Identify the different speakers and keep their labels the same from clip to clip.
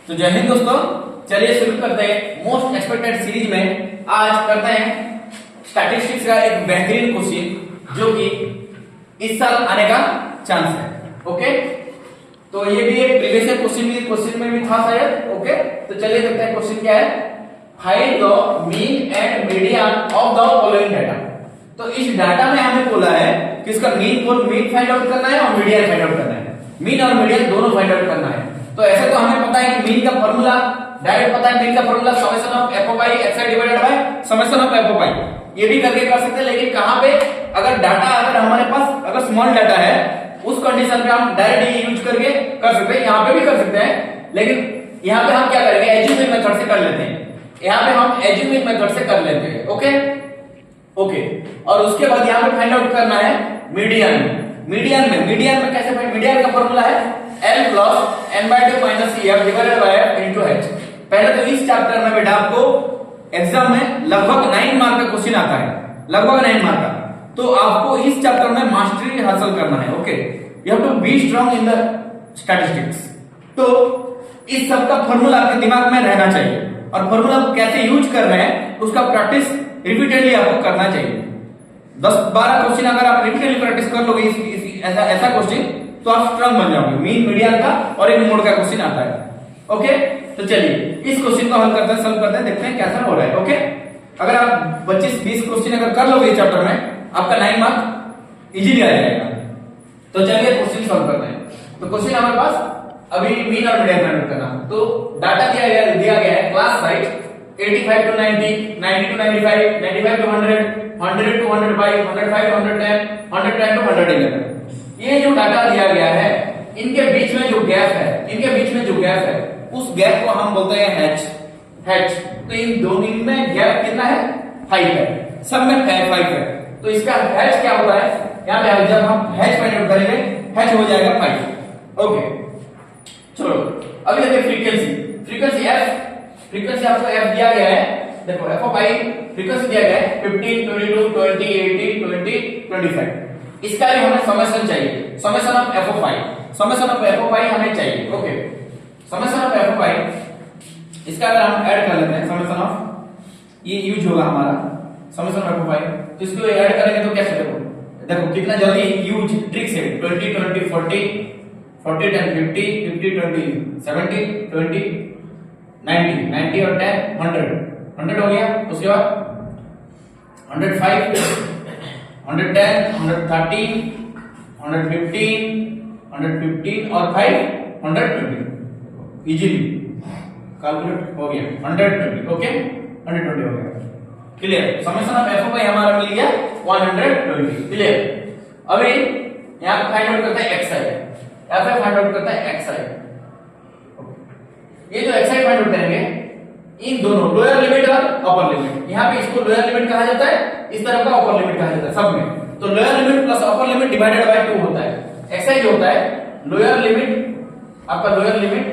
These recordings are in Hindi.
Speaker 1: तो जय हिंद दोस्तों, चलिए शुरू करते हैं मोस्ट एक्सपेक्टेड सीरीज में। आज करते हैं स्टैटिस्टिक्स का एक बेहतरीन क्वेश्चन जो कि इस साल आने का चांस है। ओके, तो ये भी एक प्रीवियस क्वेश्चन में भी था शायद। ओके, तो चलिए देखते हैं क्वेश्चन क्या है। Find the mean and median of the following data. तो इस डाटा में हमें बोला है कि इसका मीन फाइंड आउट करना है और मीडियन फाइंड आउट करना है। मीन और मीडियन दोनों फाइंड आउट करना है। तो ऐसे तो हमें पता है कि मीन का फार्मूला डायरेक्ट पता है। मीन का formula summation of f of i xi divided by summation of f of i. ये भी करके कर सकते हैं, लेकिन कहां पे अगर डाटा अगर हमारे पास अगर स्मॉल डाटा है उस कंडीशन पे हम डायरेक्ट ये यूज करके कर सकते हैं। यहां पे भी कर सकते हैं, लेकिन यहां पे हम क्या करेंगे, एज्यूमिंग मेथड से कर लेते हैं। यहां पे हम एज्यूमिंग मेथड से कर लेते हैं। ओके, और उसके बाद यहां पे फाइंड आउट करना है मीडियन। मीडियन में कैसे फाइंड, मीडियन का फार्मूला है L plus n/2 minus EF divided by F into H। पहले तो इस चैप्टर में बेटा आपको एग्जाम में लगभग 9 मार्क का क्वेश्चन आता है, लगभग 9 मार्क का। तो आपको इस चैप्टर में मास्टरी हासिल करना है। Okay, you have to be strong in the statistics. तो इस सब का फार्मूला आपके दिमाग में रहना चाहिए, और फार्मूला कैसे यूज कर रहे हैं उसका प्रैक्टिस रिपीटेडली आपको करना चाहिए। 10-12 क्वेश्चन अगर आप रिपीटेडली प्रैक्टिस कर लोगे ऐसा क्वेश्चन, तो आप स्ट्रांग बन जाओगे। मीन, मीडियन का और एक मोड का क्वेश्चन आता है। ओके, तो चलिए इस क्वेश्चन को हल करते हैं, सॉल्व करते हैं, देखते हैं कैसा हो रहा है। ओके, अगर आप 25-20 क्वेश्चन अगर कर लोगे इस चैप्टर में, आपका 9 मार्क इजीली आ जाएगा। तो चलिए क्वेश्चन सॉल्व करते हैं। तो क्वेश्चन हमारे पास अभी मीन और मीडियन फाइंड करना। तो डाटा दिया गया है class size 85 to 90, 90 to 95, 95 to 100, 100 to 105, 105 to 110, 110 to 111। ये जो डाटा दिया गया है, इनके बीच में जो गैप है, उस गैप को हम बोलते हैं h। तो इन दोनों में गैप कितना है, 5 है। सब में 5 है। तो इसका h क्या होता है, यहाँ पे जब हम h फाइंड आउट करेंगे, h हो जाएगा 5। ओके, चलो अभी देखिए फ्रीक्वेंसी f। फ्रीक्वेंसी आपको f दिया गया है, देखो f ऑफ i फ्रीक्वेंसी दिया गया है 15, 22, 20, 18, 20, 25। इसका भी हमें समेशन चाहिए, summation of f of i। Summation of f of i हमें चाहिए। Okay, summation of f of i, इसका अगर हम ऐड कर लेते हैं, समेशन ऑफ ये यूज होगा हमारा summation of f of i। तो इसको ऐड करेंगे तो कैसे, देखो कितना जल्दी यूज ट्रिक से 20 20 40 40 10 50 50 20 70 20 90 90 और 10 100 हो गया। उसके बाद 105 110 130 115 115 और 5 120 इजीली कैलकुलेट हो गया 120। ओके, 120 हो गया। Clear, summation of f of i हमारा मिल गया 120। क्लियर, अभी यहां पे फाइंड आउट करते हैं xi, यहां पे फाइंड आउट करते हैं xi। ये जो xi फाइंड आउट करेंगे, इन दोनों लोअर लिमिट और अपर लिमिट, यहां पे इसको लोअर लिमिट कहा जाता है, इस तरफ का अपर लिमिट कहा जाता है सब में। तो lower limit plus upper limit divided by 2 होता है। xi जो होता है लोअर लिमिट, आपका lower limit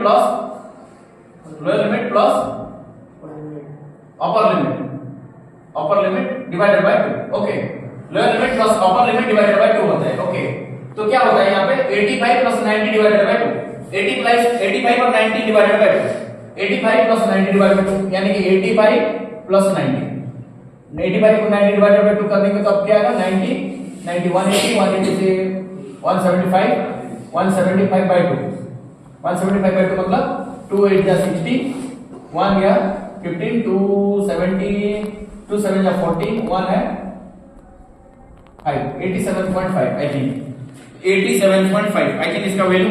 Speaker 1: plus upper limit divided by 2। Okay, lower limit plus upper limit divided by 2 होता है। ओके, तो क्या होता है यहाँ पे 85 प्लस 90 डिवाइडेड बाय 2। 85 और 90 divided by 2, 85 plus 90 divided by 2, यानी कि 85 प्लस 90, 85 को 90 डिवाइडेड बाय 2 कर देंगे तो अब क्या आएगा 90 90 180 180 से 175 175 बाय 2, 175 बाय 2 मतलब 2 8 जा 60, 1 गया 15, 2 70, 2 7 जा 40, 1 है 5, 87.5 आई थिंक, 87.5 आई थिंक इसका वैल्यू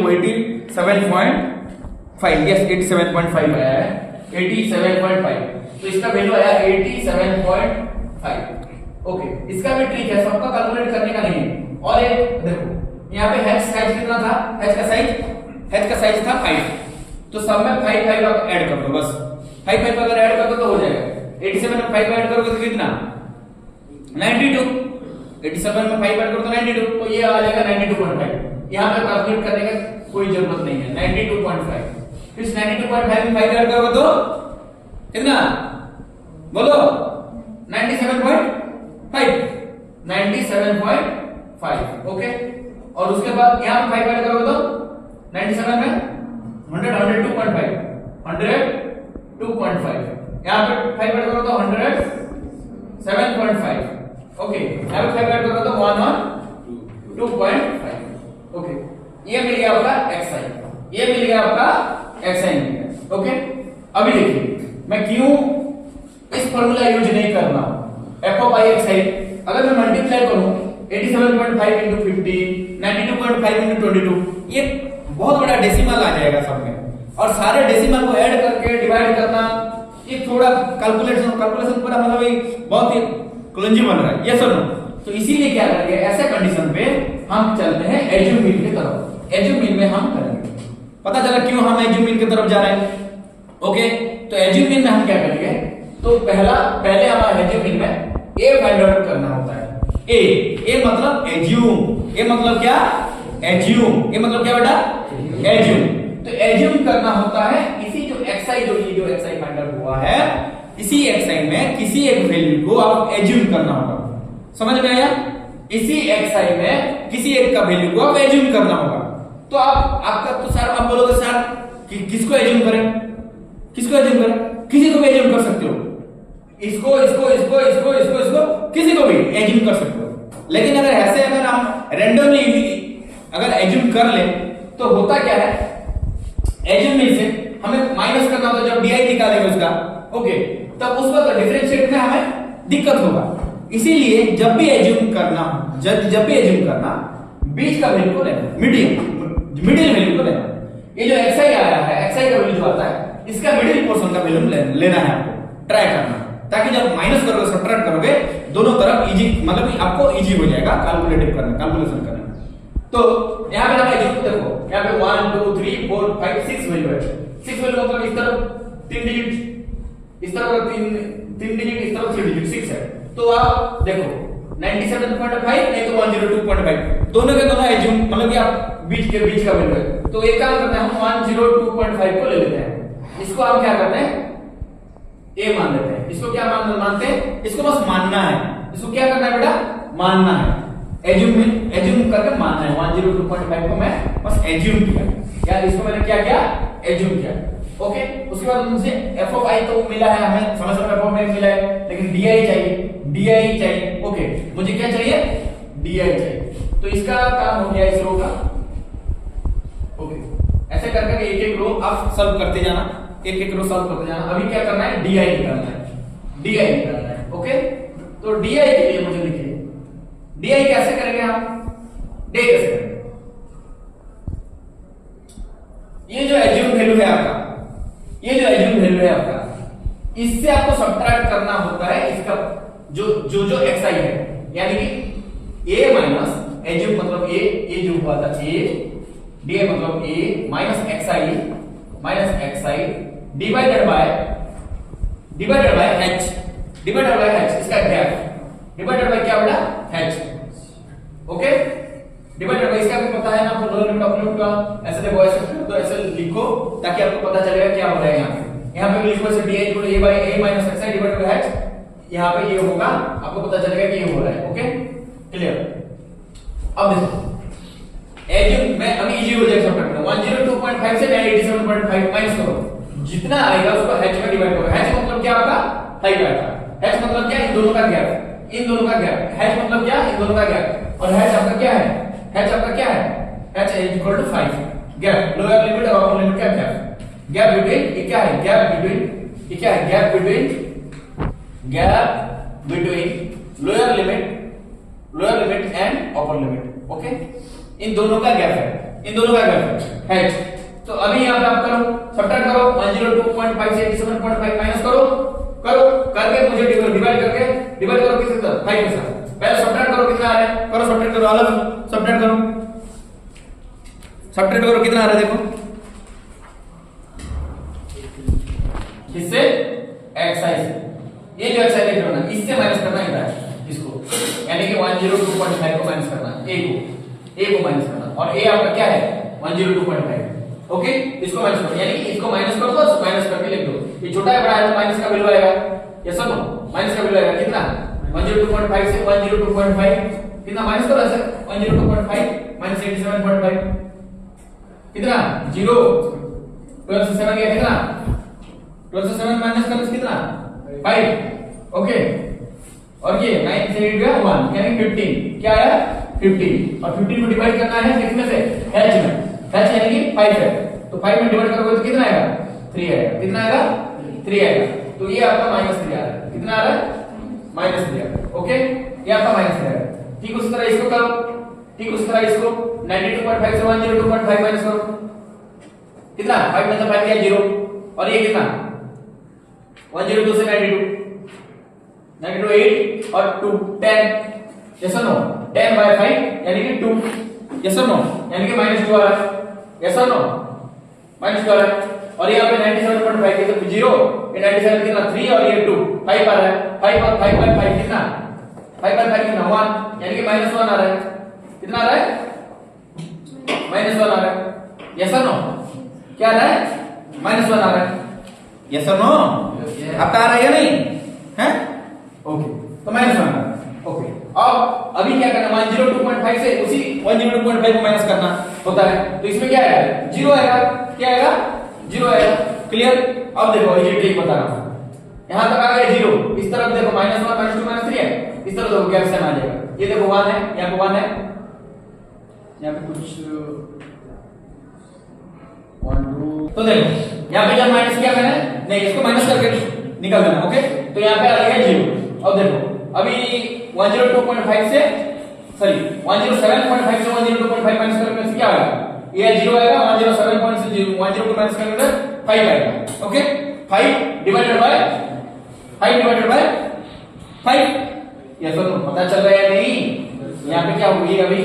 Speaker 1: 87.5, यस 87.5 आया है, 87.5। तो इसका वैल्यू आया 87.5। ओके, इसका भी ट्रिक है, सबका कैलकुलेट करने का नहीं है। और एक देखो यहाँ पे h साइज कितना था, h का साइज था 5। तो सब में 5 ऐड कर दो, बस 5 अगर ऐड कर दो तो हो जाएगा। 87 में 5 ऐड करोगे तो कितना 92, 87 में 5 ऐड करो तो 92, तो ये आ जाएगा 92.5। यहाँ पे कैलकुलेट करने का कोई जरूरत नहीं है, 92.5। फिर 92.5 में 5 ऐड करोगे तो कितना बोलो 97.5, 97.5। ओके, और उसके बाद यहाँ पे 5 ऐड करोगे तो 97 में 100 102.5 102.5 यहाँ पे 5 ऐड करो तो 107.5 ओके, यहाँ पे 5 ऐड करो तो 102.5 ओके। ये मिल गया आपका xi, ये मिल गया आपका xi मिल गया ओके। अभी देखिए मैं क्यों इस फॉर्मूला यूज नहीं कर रहा हूं, f of i xi अगर मैं मल्टीप्लाई करूं 87.5 into 50 92.5 into 22 ये बहुत बड़ा डेसिमल आ जाएगा सब में, और सारे डेसिमल को ऐड करके डिवाइड करना ये थोड़ा कैलकुलेशन पूरा मतलब बहुत ही क्लंजी बन रहा है, ये सुनो। तो इसीलिए क्या करेंगे, ऐसे कंडीशन पे हम चलते हैं एज्यूम मीन की तरफ। एज्यूम मीन में हम करेंगे, पता चला क्यों हम एज्यूम मीन की तरफ जा रहे हैं ओके। तो एज्यूम मीन में हम क्या करेंगे, तो पहले हमारा एज्यूम मीन में ए फाइंड आउट करना होता है। ए मतलब एज्यूम, ए मतलब क्या, एज्यूम, ए मतलब क्या बेटा, एज्यूम। तो एज्यूम करना होता है इसी जो xi जो xi फाइंड आउट हुआ है, इसी xi में किसी एक वैल्यू को आप एज्यूम करना होगा, समझ में आया? इसी xi में किसी एक का वैल्यू को आप एज्यूम करना होगा। तो आपका तो सर आप बोलोगे सर कि किसको एज्यूम करें, किसको एज्यूम करें, किसी को भी एज्यूम कर सकते हो, इसको किसी को भी एज्यूम कर सकते हो। लेकिन अगर ऐसे अगर हम रैंडमली अगर एज्यूम कर ले तो होता क्या है, एज्यूम में से हमें माइनस करना होता है, जब डी निकालेंगे उसका ओके, तब उस वक्त डिफरेंशिएट में हमें दिक्कत होगा। इसीलिए जब भी एज्यूम करना बीच का वैल्यू को लेना, मिडिल वैल्यू को लेना। ये जो xi आया है, xi का वैल्यू जो आता है इसका मिडिल पोर्शन का वैल्यू लेना है, आपको ट्राई करना, ताकि जब माइनस करोगे सब्ट्रैक्ट करोगे दोनों तरफ इजी, मतलब आपको इजी हो जाएगा कैलकुलेशन करना। तो यहाँ पे हमें देखो, यहाँ पे 1 2 3 4 5 6 वैल्यू है। 6 वैल्यू मतलब इस तरफ 3 डिजिट, इस तरफ 3 डिजिट, इस तरफ 3 डिजिट 6 है। तो आप देखो 97.5 नहीं तो 102.5 दोनों के दोनों एज्यूम, मतलब कि आप बीच का वैल्यू है। तो एक काम करते हैं, हम 102.5 को ले लेते हैं, इसको हम क्या करते हैं ए मान लेते हैं। इसको क्या मानते हैं, इसको बस मानना है, इसको क्या करना है बेटा, मानना है। एज्यूम करके मानना है। 102.5 को मैं बस एज्यूम किया, या इसको मैंने क्या किया, एज्यूम किया ओके। उसके बाद मुझे f of i तो मिला है, हमें समझ में f of i मिला है, लेकिन di चाहिए ओके। मुझे क्या चाहिए, di चाहिए। तो इसका काम हो गया इस रो का ओके। ऐसे करके एक रो आप सॉल्व करते जाना, एक रो सॉल्व करते जाना। अभी क्या करना है, di निकालना है ओके। तो di के लिए मुझे लिखिए, di कैसे करेंगे आप, कैसे करेंगे, ये जो एज्यूम वैल्यू है आपका, इससे आपको सब्ट्रैक्ट करना होता है इसका जो xi है, यानी कि a माइनस एज्यूम मतलब a जो हुआ था a, di मतलब a minus xi divided by h, इसका गैप डिवाइडेड बाय क्या बेटा, h ओके। डिवाइडेड बाय इसका भी पता है ना आपको, लोअर लिमिट अपर लिमिट का ऐसे देखो, तो ऐसे लिखो ताकि आपको पता चलेगा क्या हो रहा है। यहाँ पे लिखो ऐसे di equal a by a minus xi divided by h, यहाँ पे ये होगा, आपको पता चलेगा कि ये हो रहा है ओके, क्लियर। अब देखो एज्यूम में अभी इजी हो जाएगा सब्ट्रैक्ट करना। 102.5 से 87.5 माइनस करो, जितना आएगा उसको h में डिवाइड करो। h मतलब क्या आपका, हाइट आएगा, h मतलब क्या, इन दोनों का गैप, h मतलब क्या, इन दोनों का गैप, और h आपका क्या है, h is equal to 5 gap, lower limit और अपर लिमिट का गैप बिटवीन, ये क्या है, gap between lower limit and upper limit okay. इन दोनों का गैप है, h। तो अभी यहां पे आप करो, सब्ट्रैक्ट करो, 102.5 से 87.5 माइनस करो करके मुझे डिवाइड करो किसके साथ, 5 के साथ। पहले सब्ट्रैक्ट करो, कितना आ रहा है, सब्ट्रैक्ट करो, अलग सब्ट्रैक्ट करो कितना आ रहा है, देखो किससे, xi से, ये जो xi लिख रहे हो ना, इससे माइनस करना है इसको, यानी कि 102.5 को माइनस करना, a को माइनस करना, और a आपका क्या है, 102.5 ओके। इसको माइनस करो, यानी कि इसको माइनस कर दो, माइनस करके लिख दो। ये छोटा है बड़ा है तो माइनस का वैल्यू आएगा, ये सब माइनस का वैल्यू आएगा कितना, 102.5 से 102.5 कितना माइनस करो ऐसे, 102.5 माइनस 87.5 कितना 0, 12 से 7 गया कितना 12 से 7 माइनस कर कितना 5, ओके। और ये 9 से 8 गया 1 यानी 15, क्या आया 15, और 15 को डिवाइड करना है कितने से h में, h यानी कि 5 है, तो 5 में डिवाइड करोगे तो कितना आएगा 3 आएगा, कितना आएगा 3 आएगा, तो ये आपका -3 आ रहा है, कितना आ रहा है -3 आ रहा है, ओके, ये आपका -3 आ रहा है। ठीक उसी तरह इसको करो, ठीक उसी तरह इसको 92.5 से 102.5 माइनस करो, कितना 5 में से 5 गया 0, और ये कितना 102 से 92 8 और 2 10, यस और नो 10 by 5 यानी कि 2, यस और नो यानी कि -2 आ रहा है, यस और नो -2 आ रहा है, और यहाँ पे 97.5 के तो 0, ये 97 कितना 3 और ये 2 5 आ रहा है, 5 और 5 by 5 कितना 5 by 5 कितना 1 यानी कि -1 आ रहा है, कितना आ रहा है -1 आ रहा है, यस और नो क्या आ रहा है -1 आ रहा है, यस और नो आपका आ रहा है या नहीं है, ओके, तो -1 आ रहा है, ओके। अब अभी क्या करना 102.5 से उसी 102.5 को माइनस करना होता है, तो इसमें क्या आएगा 0 आएगा, क्या आएगा 0 आएगा, क्लियर। अब देखो ये ट्रिक बता रहा हूं, यहां तक आ गया 0, इस तरफ देखो -1 -2 -3 है, इस तरफ देखो गैप सेम आ जाएगा, ये देखो 1 है, यहां पे 1 है, यहां पे कुछ 1 2, तो देखो यहां पे जब माइनस किया मैंने, नहीं इसको माइनस करके निकाल देना, ओके, तो यहां पे आ गया 0। अब देखो अभी 102.5 से सॉरी 107.5 से 102.5 माइनस करने से क्या आएगा, ये 0 आएगा, 107 से 102 माइनस करने से 5 आएगा, ओके, 5 डिवाइडेड बाय 5, ये तो पता चल रहा है नहीं, यहाँ पे क्या होगी, अभी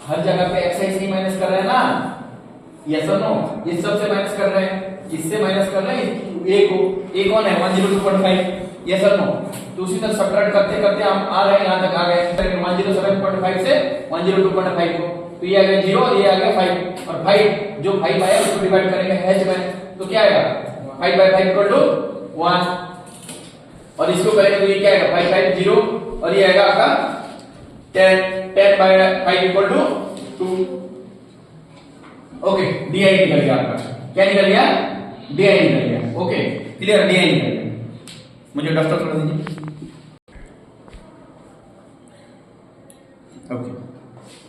Speaker 1: हर जगह पे एक्स ही माइनस कर रहे हैं ना, यस और नो, इस सब से माइनस कर रहे हैं, इससे माइनस कर रहे हैं, एक कौन है 102.5, यस और नो, तो उसी तरह सब्ट्रैक्ट करते करते हम आ रहे हैं, यहां तक आ गए 107.5 से 102.5 को, तो ये आ गया 0 और ये आ गया 5, और 5 जो 5 आया उसको डिवाइड करेंगे h में, तो क्या आएगा 5 by 5 इक्वल टू 1, और इसको करेंगे तो ये क्या आएगा 5 5 0, और ये आएगा आपका 10 by 5 equal to 2, okay, di निकल गया आपका, क्या निकल गया di निकल गया, ओके क्लियर, di निकल गया। मुझे डस्टर थोड़ा दीजिए, ओके,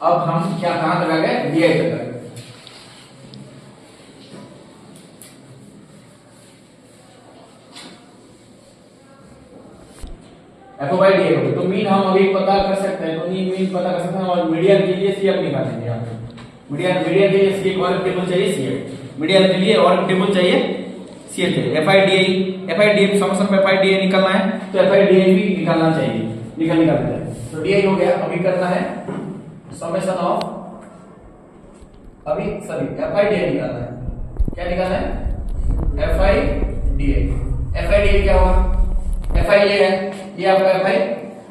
Speaker 1: अब हम क्या कहां तक आ गए di तक आ गए, f by d हो, तो मीन हम अभी पता कर सकते हैं, तो मीन पता कर सकते हैं, और मीडियन के लिए सीएफ निकाल देंगे आप, मीडियन के लिए सीएफ और टेबल चाहिए, सीएफ मीडियन के लिए और टेबल चाहिए, सीएफ चाहिए, FIDI समेशन में FIDI निकालना है, तो FIDI भी निकालना चाहिए, निकाल देते हैं, तो DI हो गया, अभी करना है समेशन ऑफ, अभी सॉरी FIDI निकालना है, क्या निकालना है FIDI क्या होगा, FI ये है, ये आपका FI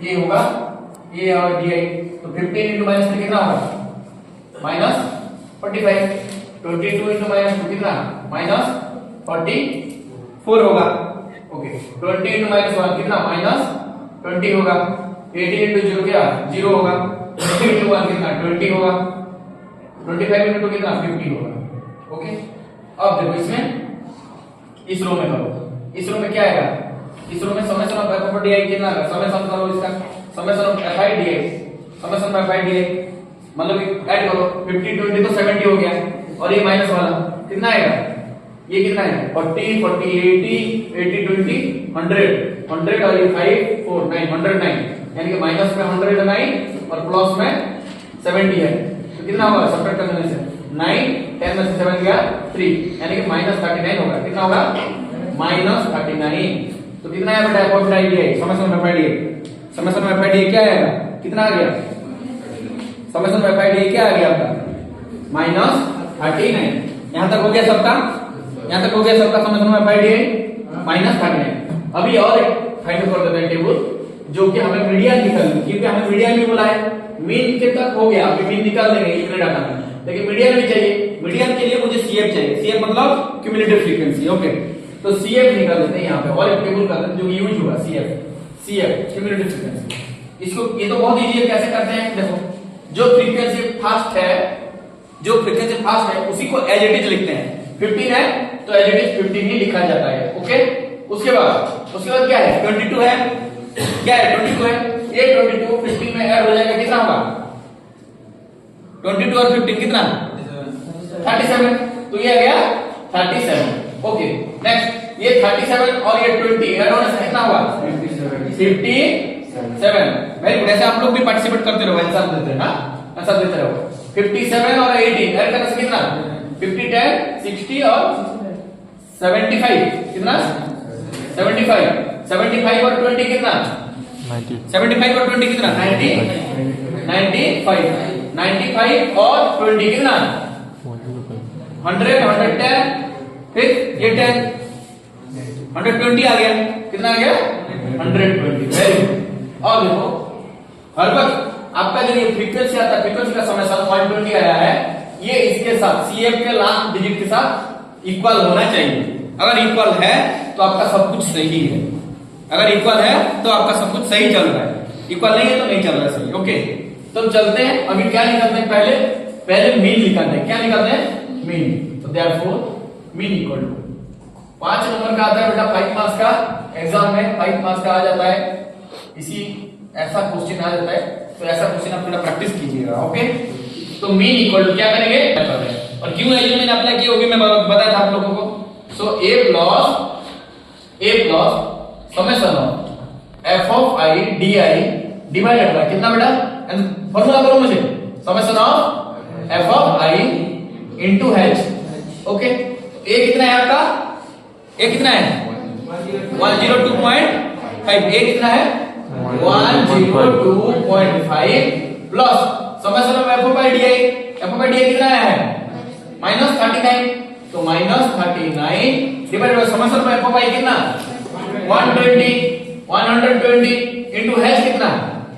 Speaker 1: ये होगा, ये और DI, तो 15 into -3 कितना होगा -45, 22 into -2 कितना -44 होगा, ओके, 20 into -1 कितना -20 होगा, 18 into 0 क्या 0 होगा, 20 into 1 कितना 20 होगा, 25 into 2 कितना 50 होगा, ओके। अब देखो इसमें इस रो में करो, इस रो में क्या आएगा, इस रो में summation of f of di कितना आएगा, समेशन करो इसका, summation of fi di, summation of fi di मतलब ऐड करो, 50 20 तो 70 हो गया, और ये माइनस वाला कितना आएगा, ये कितना है 40 40 80 20 100 और ये 5 4 9 109, यानी कि माइनस में 109 और प्लस में 70 है, तो कितना होगा सब्ट्रैक्ट करने से 9 10 में से 7 गया 3, यानी कि -39 होगा, कितना होगा -39, तो कितना है बेटा f of di, summation of di, summation of di क्या आएगा, कितना आ गया, समेशन ऑफ di क्या आ गया आपका -39, यहां तक हो गया सबका, यहां तक हो गया सबका समेशन ऑफ di -39। अभी और एक फाइंड कर देते हैं टेबल, जो कि हमें मीडियन निकालनी, क्योंकि हमें मीडियन भी बोला है, मीन के तक हो गया, अभी मीन निकाल देंगे इतने डाटा में, लेकिन मीडियन भी चाहिए, मीडियन के लिए मुझे CF चाहिए, CF मतलब क्यूमुलेटिव फ्रीक्वेंसी, ओके, तो CF निकाल देते हैं यहाँ पे, और एक टेबल कर देते हैं जो यूज होगा CF क्यूमुलेटिव फ्रीक्वेंसी। इसको ये तो बहुत इजी है, कैसे करते हैं देखो, जो फ्रीक्वेंसी फास्ट है जो फ्रीक्वेंसी फास्ट है उसी को एज इट इज लिखते हैं। 15 है तो एज इट इज 15 ही लिखा जाता है। ओके, उसके बाद क्या है, 22 है, क्या है 22 है, ये 22 15 में ऐड हो जाएगा, कितना होगा 22 और 15 कितना 37, तो ये आ गया 37। ओके, नेक्स्ट ये 37 और ये 20 ऐड होने से कितना होगा 57। वेरी गुड, ऐसे आप लोग भी पार्टिसिपेट करते रहो, आंसर देते हैं, हाँ आंसर देते रहो। 57 और 18 ऐड करने से कितना 50 10 60 और 75 कितना 75 और 20 कितना 75 और 20 कितना 95 और 20 कितना 100 110, फिर ये 10 120 आ गया, कितना आ गया 120। Very good. और देखो हर वक्त आपका जो ये फ्रीक्वेंसी आता है, फ्रीक्वेंसी का समय 120 आया है, ये इसके साथ CF के लास्ट डिजिट के साथ इक्वल होना चाहिए। अगर इक्वल है तो आपका सब कुछ सही है, अगर इक्वल है तो आपका सब कुछ सही चल रहा है, इक्वल नहीं है तो नहीं चल रहा है सही। ओके, तो चलते हैं, अभी क्या निकालते हैं, पहले मीन निकालते हैं। क्या निकालते हैं मीन, तो therefore mean equal to 5 number का आता है बेटा, 5 मार्क्स का एग्जाम में 5 मार्क्स का आ जाता है, इसी ऐसा क्वेश्चन आ जाता है, तो ऐसा क्वेश्चन आप थोड़ा प्रैक्टिस कीजिएगा। ओके, तो मीन इक्वल टू क्या करेंगे और क्यों है जो मैंने अप्लाई किया होगी मैं बताया था आप लोगों को। सो a plus summation of f of i di divided by कितना बेटा, फॉर्मूला करो मुझे, summation of f of i into h। Okay, a कितना है आपका, a कितना है 102.5, a कितना है 102.5 plus summation of f of i di, f of i di कितना है -39, तो -39 divided by summation of f of i कितना 120 इनटू h कितना,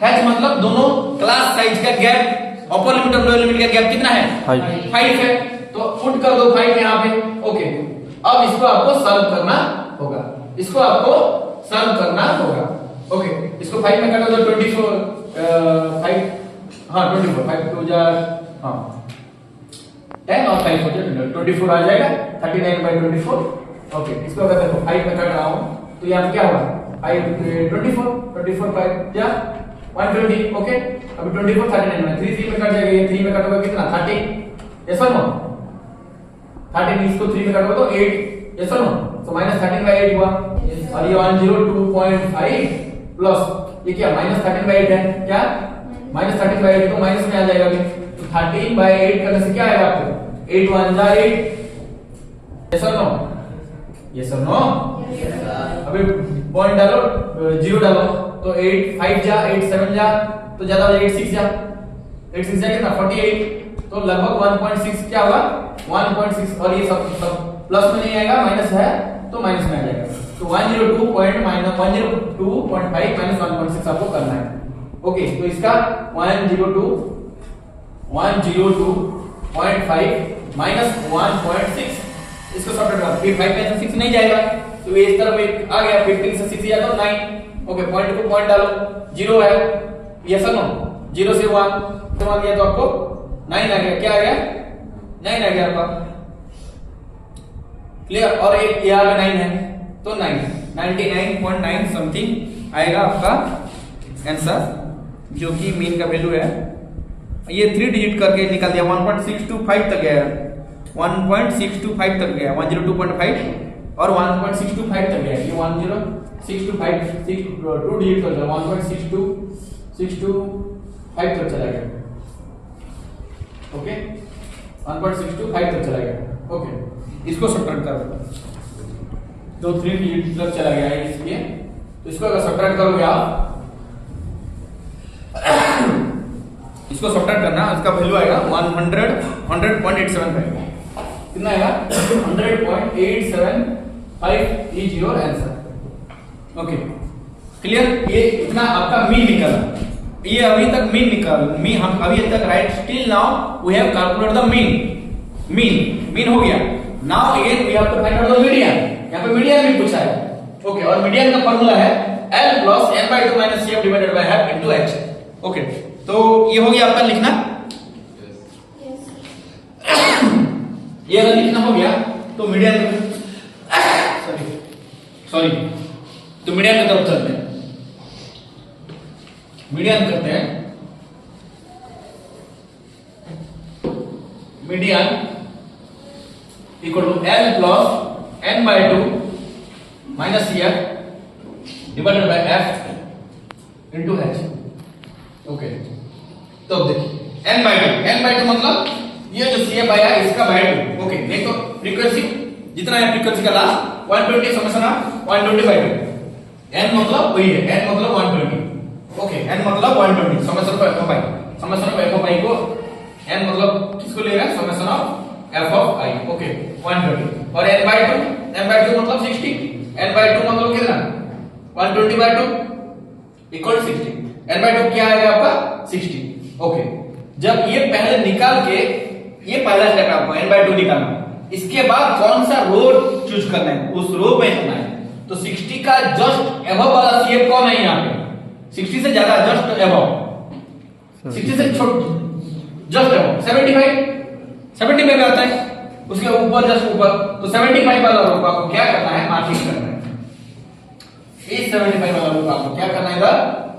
Speaker 1: h मतलब दोनों क्लास साइज का गैप, अपर लिमिट और लोअर लिमिट का गैप कितना है 5 है, तो पुट कर दो 5 यहाँ पे। ओके, अब इसको आपको सॉल्व करना होगा, इसको आपको सॉल्व करना होगा। ओके, इसको 5 में काटो तो 24 5 हाँ 24 5 2 जा हाँ 10 और 5 हो जाए 24 आ जाएगा, 39/24। ओके, इसको अगर देखो 5 में काट रहा हूं तो यहाँ पे क्या होगा 24 5 या 120। ओके, अभी 24 39 में 3 में कट जाएगा, ये 3 में काटोगे कितना 30, यस और नो 13, इसको 3 में काटोगे तो 8, यस और नो, तो -13/8 हुआ, और ये 102.5 प्लस ये क्या -13/8 है, क्या -13/8 तो माइनस में आ जाएगा अभी, तो 13/8 करने से क्या आएगा आपको 8 1 जा 8, यस और नो, यस और नो, अभी पॉइंट डालो 0 डालो, तो 8 5 जा 8 7 जा, तो ज्यादा हो जाएगा 8 6 जा, 8 6 जा कितना 48, तो लगभग 1.6 क्या होगा 1.6, और ये सब प्लस में नहीं आएगा, माइनस है तो माइनस में आ जाएगा, तो 102.5 माइनस 1.6 आपको करना है। ओके, तो इसका 102.5 माइनस 1.6, इसको सब्ट्रैक्ट करो, फिर 5 में से 6 नहीं जाएगा, तो ये इस तरफ एक आ गया, 15 से 6 जाता तो 9। ओके, पॉइंट को पॉइंट डालो, 0 है, यस और नो, 0 से 1 तो आ गया, तो आपको 9 आ गया, क्या आ गया 9 आ गया आपका, क्लियर। और एक यहाँ पे 9 है तो 99.9 समथिंग आएगा आपका आंसर, जो कि मीन का वैल्यू है। ये 3 डिजिट करके निकाल दिया, 1.625 तक गया, 1.625 तक गया, 102.5 और 1.625 तक गया, ये 10625 2 डिजिट कर दिया, 1.625 तक चला गया। ओके, 1.625 तक चला गया। ओके, इसको सब्ट्रैक्ट करो, तो 3 डिजिट तक चला गया है इसलिए, तो इसको अगर सब्ट्रैक्ट करोगे आप, इसको सब्ट्रैक्ट करना, इसका वैल्यू आएगा 100.87 कितना आएगा 100.875 is your answer. Okay, clear. ये इतना आपका मीन निकला, ये अभी तक मीन निकाल, मीन हम अभी तक right, still now we have calculate the mean हो गया। Now again we have to find out the median, यहाँ पे मीडियन भी पूछा है। ओके, और मीडियन का फार्मूला है L plus n/2 minus CF divided by half into h। Okay, तो ये हो गया आपका लिखना। ये अगर लिखना हो गया तो मीडियन सॉरी तो मीडियन की तरफ चलते हैं। मीडियन करते हैं। Median equal to L plus n by 2 minus CF divided by F into H। Okay, तो अब देखिए n बाय 2 मतलब ये जो CF आया इसका बाय 2। ओके, देखो फ्रीक्वेंसी जितना है, फ्रीक्वेंसी का लास्ट 120 समझना 120 बाय 2। n मतलब वही है, n मतलब 120। ओके, n मतलब 120 summation of f of i। Summation of f of i को n मतलब किसको लेगा? Summation of f of i। Okay, 120 और n बाय 2 मतलब 60। n बाय 2 मतलब कितना? 120 बाय 2 इक्वल 60। n बाय 2 क्या आएगा आपका? 60। ओके, जब ये पहले निकाल के, ये पहला स्टेप है आपको n बाय 2 निकालना। इसके बाद कौन सा रो चूज करना है, उस रो में करना है। तो 60 का जस्ट एबव वाला CF कौन है यहाँ पे? 60 से ज्यादा जस्ट एबव, 60 से छोटा जस्ट एबव 75 आता है, उसके ऊपर जस्ट ऊपर। तो 75 वाला रो को आपको क्या करना है? मार्किंग करना है। इस 75 वाला रो को आपको क्या करना है?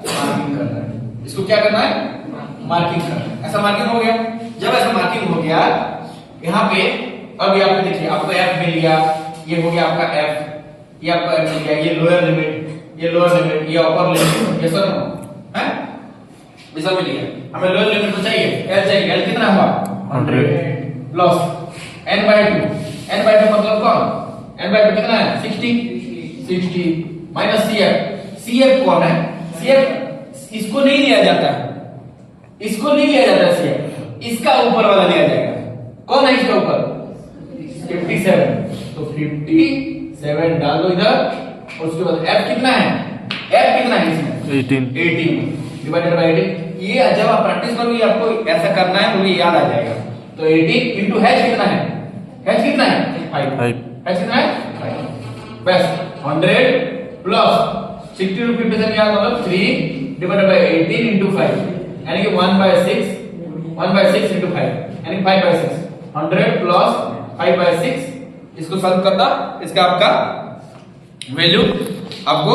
Speaker 1: मार्किंग करना है। इसको क्या करना है? मार्किंग करना है। ऐसा मार्किंग हो गया। जब ऐसा मार्किंग हो गया यहाँ पे, अब यहाँ पे देखिए आपको F मिल गया, ये हो गया आपका F, ये आपका F मिल गया, ये लोअर लिमिट, ये लोअर लिमिट, ये अपर लिमिट, ये सब है मिल गया। हमें लोअर लिमिट तो चाहिए, L चाहिए। L कितना हुआ? 100 प्लस n बाय 2 मतलब कौन? n बाय 2 कितना है? 60 माइनस CF कौन है? CF इसको नहीं लिया जाता है, इसको नहीं लिया जाता CF, इसका ऊपर वाला लिया जाएगा। कौन है इसके ऊपर? 57। तो 57 डाल दो इधर, और उसके बाद F कितना है? F कितना है इसमें? 18 डिवाइडेड बाय 18। ये जब आप प्रैक्टिस करोगे आपको ऐसा करना है तो ये याद आ जाएगा। तो 18 इंटू H कितना है? H कितना है? 5। H कितना है? 5। बस 100 प्लस 60 टू 57 याद मतलब 3 डिवाइडेड बाय 18 इंटू 5 यानी कि 1/6 इंटू 5 यानी 5/6। 100 प्लस 5/6 इसको सॉल्व करना, इसका आपका वैल्यू आपको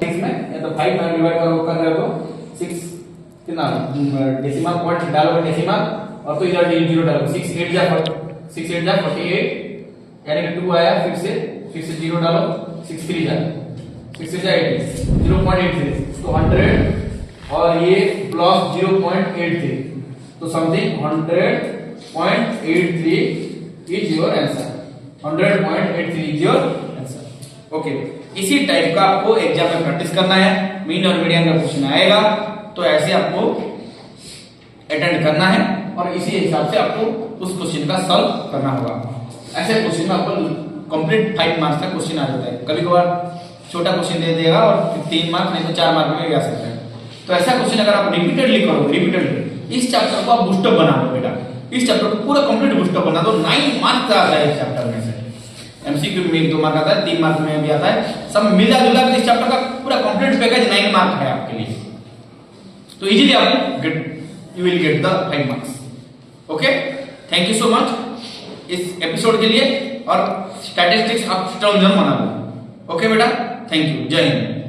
Speaker 1: 6 में या तो 5 में डिवाइड कर रहे हो तो 6 कितना डेसिमल पॉइंट डालोगे डेसिमल, और तो इधर 0 डालोगे। 6 8 जा 48 यानी कि 2 आया, फिर से 0 डालो, 6 3 जा 80 0.83। तो 100 और ये प्लस 0.83, तो something 100.83 is your answer. 100.83 is your answer. Okay, इसी टाइप का आपको एग्जाम में प्रैक्टिस करना है। मीन और मीडियन का क्वेश्चन आएगा तो ऐसे आपको अटेंड करना है और इसी हिसाब से आपको उस क्वेश्चन का सॉल्व करना होगा। ऐसे क्वेश्चन में आपको कंप्लीट 5 मार्क्स का क्वेश्चन आ जाता है। कभी कभार छोटा क्वेश्चन दे देगा और 3 मार्क्स नहीं तो 4 मार्क में भी आ सकता है। तो ऐसा क्वेश्चन अगर आप रिपीटेडली करोगे, इस चैप्टर को आप बूस्टअप बना दो बेटा, इस चैप्टर को पूरा कंप्लीट बूस्टअप बना दो। 9 मार्क्स आता है इस चैप्टर में से। एमसीक्यू में 2 मार्क आता है, 3 मार्क में भी आता है, सब मिला जुला के इस चैप्टर का पूरा कंप्लीट पैकेज 9 मार्क है आपके लिए। तो इजीली आप you will get the 5 marks. Okay, thank you so much इस एपिसोड के लिए, और स्टैटिस्टिक्स आप स्ट्रांग जरूर बना लो। ओके बेटा, थैंक यू, जय हिंद।